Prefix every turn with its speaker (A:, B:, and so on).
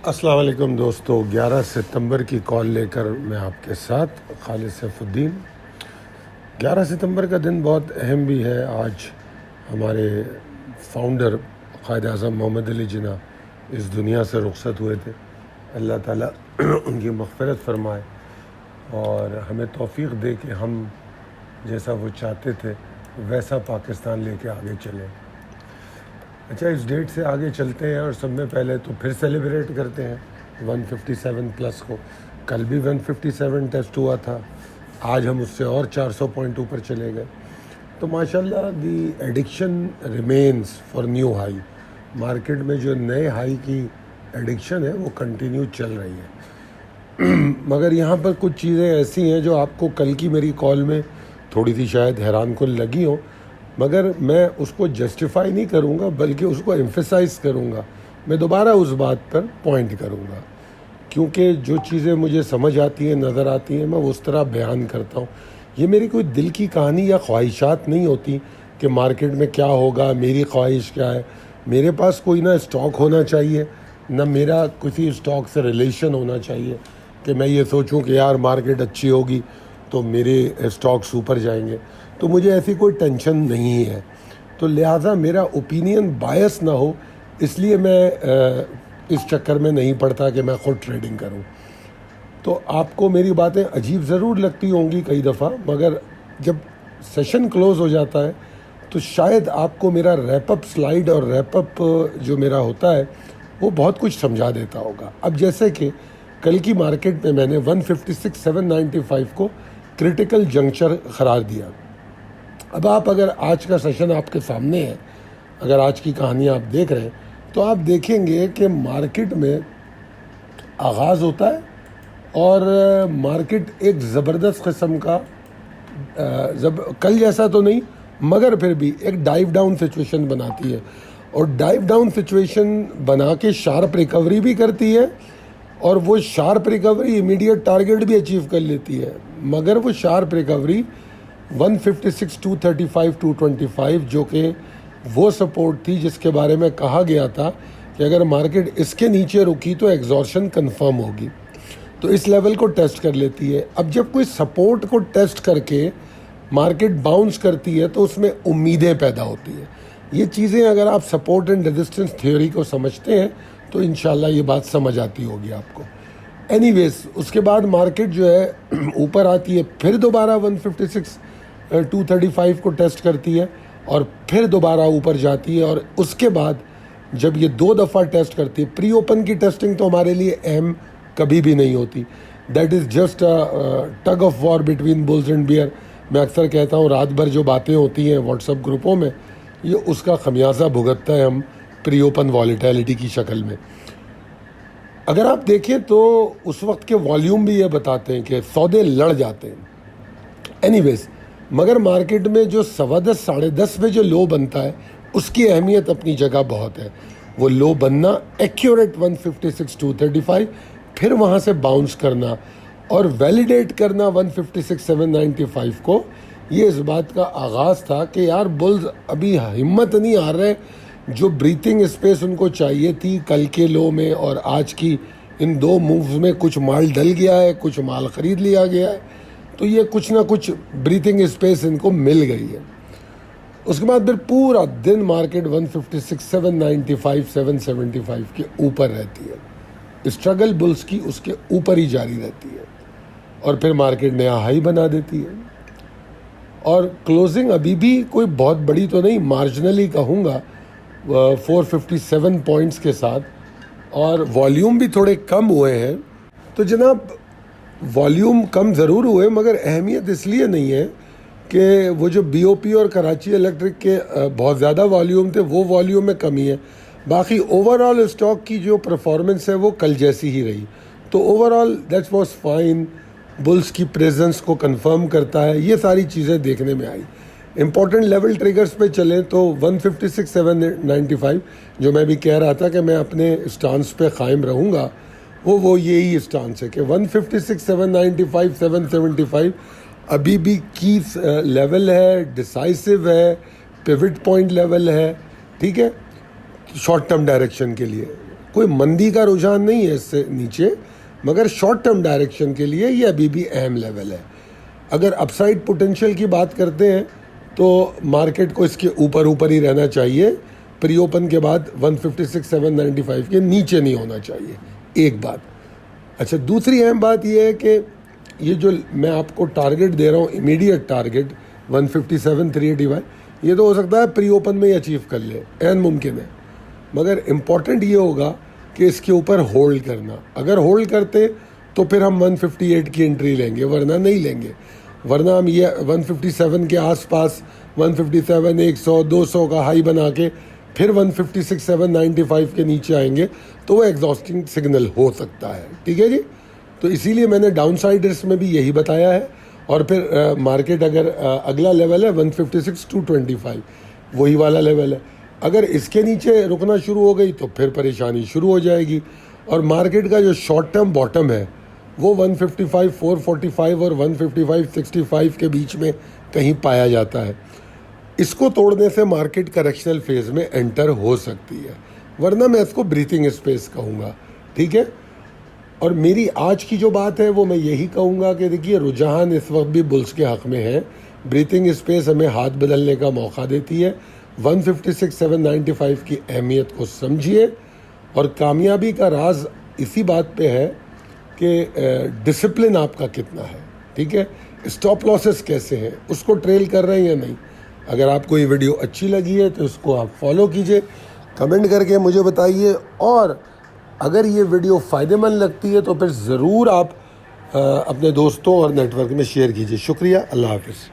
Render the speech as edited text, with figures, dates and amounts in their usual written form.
A: السلام علیکم دوستو، 11 ستمبر کی کال لے کر میں آپ کے ساتھ خالد سیف الدین۔ 11 ستمبر کا دن بہت اہم بھی ہے۔ آج ہمارے فاؤنڈر قائد اعظم محمد علی جناح اس دنیا سے رخصت ہوئے تھے۔ اللہ تعالیٰ ان کی مغفرت فرمائے اور ہمیں توفیق دے کہ ہم جیسا وہ چاہتے تھے ویسا پاکستان لے کے آگے چلیں۔ اچھا، اس ڈیٹ سے آگے چلتے ہیں اور سب میں پہلے تو پھر سیلیبریٹ کرتے ہیں 157 پلس کو۔ کل بھی 157 ٹیسٹ ہوا تھا، آج ہم اس سے اور 400 پوائنٹ اوپر چلے گئے۔ تو ماشاءاللہ the addiction remains for new high. Market میں جو نئے ہائی کی ایڈکشن ہے وہ کنٹینیو چل رہی ہے، مگر یہاں پر کچھ چیزیں ایسی ہیں جو آپ کو کل کی میری کال میں تھوڑی سی شاید حیران کن لگی ہوں، مگر میں اس کو جسٹیفائی نہیں کروں گا بلکہ اس کو ایمفیسائز کروں گا۔ میں دوبارہ اس بات پر پوائنٹ کروں گا، کیونکہ جو چیزیں مجھے سمجھ آتی ہیں، نظر آتی ہیں، میں اس طرح بیان کرتا ہوں۔ یہ میری کوئی دل کی کہانی یا خواہشات نہیں ہوتی کہ مارکیٹ میں کیا ہوگا، میری خواہش کیا ہے۔ میرے پاس کوئی نہ اسٹاک ہونا چاہیے، نہ میرا کسی اسٹاک سے ریلیشن ہونا چاہیے کہ میں یہ سوچوں کہ یار مارکیٹ اچھی ہوگی تو میرے اسٹاکس اوپر جائیں گے۔ تو مجھے ایسی کوئی ٹینشن نہیں ہے، تو لہٰذا میرا اوپینین بائس نہ ہو، اس لیے میں اس چکر میں نہیں پڑتا کہ میں خود ٹریڈنگ کروں۔ تو آپ کو میری باتیں عجیب ضرور لگتی ہوں گی کئی دفعہ، مگر جب سیشن کلوز ہو جاتا ہے تو شاید آپ کو میرا ریپ اپ سلائیڈ اور ریپ اپ جو میرا ہوتا ہے وہ بہت کچھ سمجھا دیتا ہوگا۔ اب جیسے کہ کل کی مارکیٹ میں میں نے 156,795 کو کرٹیکل جنکچر قرار دیا۔ اب آپ اگر آج کا سیشن آپ کے سامنے ہے، اگر آج کی کہانی آپ دیکھ رہے ہیں تو آپ دیکھیں گے کہ مارکیٹ میں آغاز ہوتا ہے اور مارکیٹ ایک زبردست قسم کا کل جیسا تو نہیں مگر پھر بھی ایک ڈائیو ڈاؤن سچویشن بناتی ہے، اور ڈائیو ڈاؤن سچویشن بنا کے شارپ ریکوری بھی کرتی ہے، اور وہ شارپ ریکوری امیڈیٹ ٹارگیٹ بھی اچیو کر لیتی ہے، مگر وہ شارپ ریکوری 156 235 225 جو کہ وہ سپورٹ تھی جس کے بارے میں کہا گیا تھا کہ اگر مارکیٹ اس کے نیچے رکی تو ایگزورشن کنفرم ہوگی، تو اس لیول کو ٹیسٹ کر لیتی ہے۔ اب جب کوئی سپورٹ کو ٹیسٹ کر کے مارکیٹ باؤنس کرتی ہے تو اس میں امیدیں پیدا ہوتی ہیں۔ یہ چیزیں اگر آپ سپورٹ اینڈ ریزسٹنس تھیوری کو سمجھتے ہیں تو انشاءاللہ یہ بات سمجھ آتی ہوگی آپ کو۔ اینی ویز اس کے بعد مارکیٹ جو ہے اوپر آتی ہے، پھر دوبارہ 156 235 کو ٹیسٹ کرتی ہے اور پھر دوبارہ اوپر جاتی ہے، اور اس کے بعد جب یہ 2 دفعہ ٹیسٹ کرتی ہے، پری اوپن کی ٹیسٹنگ تو ہمارے لیے اہم کبھی بھی نہیں ہوتی، that is just tug of war between bulls and bear. میں اکثر کہتا ہوں رات بھر جو باتیں ہوتی ہیں واٹس ایپ گروپوں میں، یہ اس کا خمیازہ بھگتتا ہے ہم پری اوپن والیٹیلٹی کی شکل میں۔ اگر آپ دیکھیں تو اس وقت کے والیوم بھی یہ بتاتے ہیں کہ سودے لڑ جاتے ہیں۔ اینی ویز مگر مارکیٹ میں جو 10:15 10:30 پہ جو لو بنتا ہے اس کی اہمیت اپنی جگہ بہت ہے۔ وہ لو بننا ایکیوریٹ 156 235، پھر وہاں سے باؤنس کرنا اور ویلیڈیٹ کرنا 156 795 کو، یہ اس بات کا آغاز تھا کہ یار بلز ابھی ہمت نہیں ہار رہے، جو بریتنگ اسپیس ان کو چاہیے تھی کل کے لو میں اور آج کی ان 2 مووز میں کچھ مال ڈل گیا ہے، کچھ مال خرید لیا گیا ہے، تو یہ کچھ نہ کچھ بریتنگ اسپیس ان کو مل گئی ہے۔ اس کے بعد پھر پورا دن مارکیٹ 156 795 775 کے اوپر رہتی ہے، اسٹرگل بلز کی اس کے اوپر ہی جاری رہتی ہے، اور پھر مارکیٹ نیا ہائی بنا دیتی ہے، اور کلوزنگ ابھی بھی کوئی بہت بڑی تو نہیں، مارجنلی کہوں گا 457 پوائنٹس کے ساتھ، اور والیوم بھی تھوڑے کم ہوئے ہیں۔ تو جناب والیوم کم ضرور ہوئے مگر اہمیت اس لیے نہیں ہے کہ وہ جو بی او پی اور کراچی الیکٹرک کے بہت زیادہ والیوم تھے، وہ والیوم میں کمی ہے۔ باقی اوور آل اسٹاک کی جو پرفارمنس ہے وہ کل جیسی ہی رہی، تو overall that was fine. Bulls کی پریزنس کو کنفرم کرتا ہے، یہ ساری چیزیں دیکھنے میں آئی۔ امپورٹنٹ لیول ٹریگرز پہ چلیں تو 156 795 جو میں بھی کہہ رہا تھا کہ میں اپنے اسٹانس پہ قائم رہوں گا، وہ یہی اسٹانس ہے کہ 156 795 775 ابھی بھی کی لیول ہے، ڈیسائسو ہے، پیوٹ پوائنٹ لیول ہے، ٹھیک ہے، شارٹ ٹرم ڈائریکشن کے لیے کوئی مندی کا رجحان نہیں ہے اس سے نیچے، مگر شارٹ ٹرم ڈائریکشن کے لیے یہ ابھی بھی اہم لیول ہے۔ اگر اپ سائڈ پوٹینشیل کی بات کرتے ہیں تو مارکیٹ کو اس کے اوپر ہی رہنا چاہیے، پری اوپن کے بعد 156,795 کے نیچے نہیں ہونا چاہیے، ایک بات۔ اچھا، دوسری اہم بات یہ ہے کہ یہ جو میں آپ کو ٹارگٹ دے رہا ہوں، امیڈیٹ ٹارگٹ 157,385، یہ تو ہو سکتا ہے پری اوپن میں ہی اچیو کر لے، عین ممکن ہے، مگر امپورٹنٹ یہ ہوگا کہ اس کے اوپر ہولڈ کرنا۔ اگر ہولڈ کرتے تو پھر ہم 158 کی انٹری لیں گے، ورنہ نہیں لیں گے۔ ورنہ ہم یہ 157 کے آس پاس 157 100 200 کا ہائی بنا کے پھر 156,795 کے نیچے آئیں گے تو وہ ایگزاسٹنگ سگنل ہو سکتا ہے، ٹھیک ہے جی۔ تو اسی لیے میں نے ڈاؤن سائڈ رسک میں بھی یہی بتایا ہے، اور پھر مارکیٹ اگر اگلا لیول ہے 156,225، وہی والا لیول ہے، اگر اس کے نیچے رکنا شروع ہو گئی تو پھر پریشانی شروع ہو جائے گی۔ اور مارکیٹ کا جو شارٹ ٹرم باٹم ہے وہ 155,445 اور 155,65 کے بیچ میں کہیں پایا جاتا ہے۔ اس کو توڑنے سے مارکیٹ کریکشنل فیز میں انٹر ہو سکتی ہے، ورنہ میں اس کو بریتھنگ اسپیس کہوں گا، ٹھیک ہے۔ اور میری آج کی جو بات ہے وہ میں یہی کہوں گا کہ دیکھیے، رجحان اس وقت بھی بلز کے حق میں ہے، بریتھنگ اسپیس ہمیں ہاتھ بدلنے کا موقع دیتی ہے۔ 156,795 کی اہمیت کو سمجھیے، اور کامیابی کا راز اسی بات پہ ہے کہ ڈسپلن آپ کا کتنا ہے، ٹھیک ہے، اسٹاپ لاسز کیسے ہیں، اس کو ٹریل کر رہے ہیں یا نہیں۔ اگر آپ کو یہ ویڈیو اچھی لگی ہے تو اس کو آپ فالو کیجئے، کمنٹ کر کے مجھے بتائیے، اور اگر یہ ویڈیو فائدہ مند لگتی ہے تو پھر ضرور آپ اپنے دوستوں اور نیٹ ورک میں شیئر کیجئے۔ شکریہ، اللہ حافظ۔